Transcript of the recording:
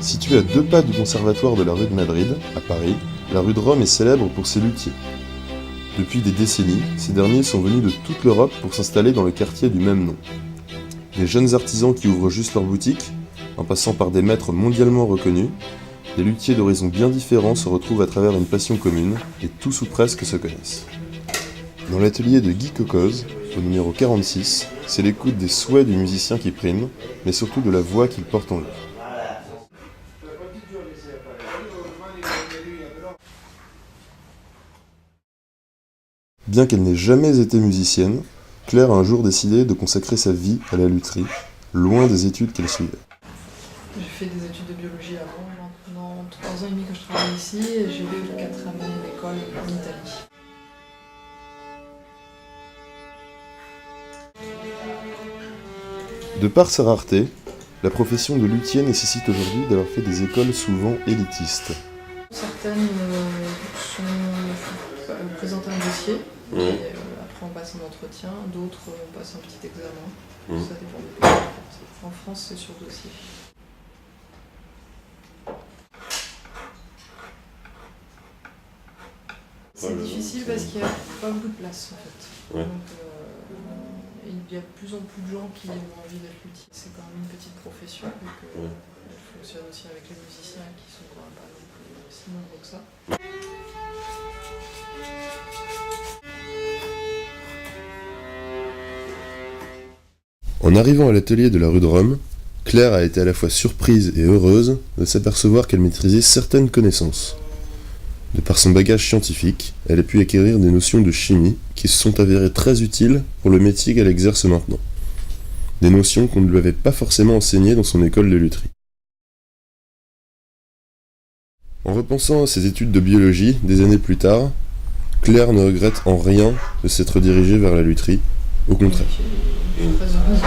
Située à 2 pas du conservatoire de la rue de Madrid, à Paris, la rue de Rome est célèbre pour ses luthiers. Depuis des décennies, ces derniers sont venus de toute l'Europe pour s'installer dans le quartier du même nom. Des jeunes artisans qui ouvrent juste leur boutique, en passant par des maîtres mondialement reconnus, des luthiers d'horizons bien différents se retrouvent à travers une passion commune, et tous ou presque se connaissent. Dans l'atelier de Guy Cocoz, au numéro 46, c'est l'écoute des souhaits du musicien qui prime, mais surtout de la voix qu'il porte en lui. Bien qu'elle n'ait jamais été musicienne, Claire a un jour décidé de consacrer sa vie à la lutherie, loin des études qu'elle suivait. J'ai fait des études de biologie avant, maintenant 3 ans et demi que je travaille ici, et j'ai fait 4 années d'école en Italie. De par sa rareté, la profession de luthier nécessite aujourd'hui d'avoir fait des écoles souvent élitistes. Certaines présentent un dossier, et après on passe un entretien, d'autres on passe un petit examen, ça dépend des pays. En France c'est sur dossier. C'est difficile parce qu'il n'y a pas beaucoup de place en fait. Donc, il y a de plus en plus de gens qui ont envie d'être luthier. C'est quand même une petite profession, donc elle fonctionne aussi avec les musiciens qui sont quand même pas non plus si nombreux que ça. En arrivant à l'atelier de la rue de Rome, Claire a été à la fois surprise et heureuse de s'apercevoir qu'elle maîtrisait certaines connaissances. De par son bagage scientifique, elle a pu acquérir des notions de chimie qui se sont avérées très utiles pour le métier qu'elle exerce maintenant. Des notions qu'on ne lui avait pas forcément enseignées dans son école de lutherie. En repensant à ses études de biologie des années plus tard, Claire ne regrette en rien de s'être dirigée vers la lutherie, au contraire. Je suis très heureuse.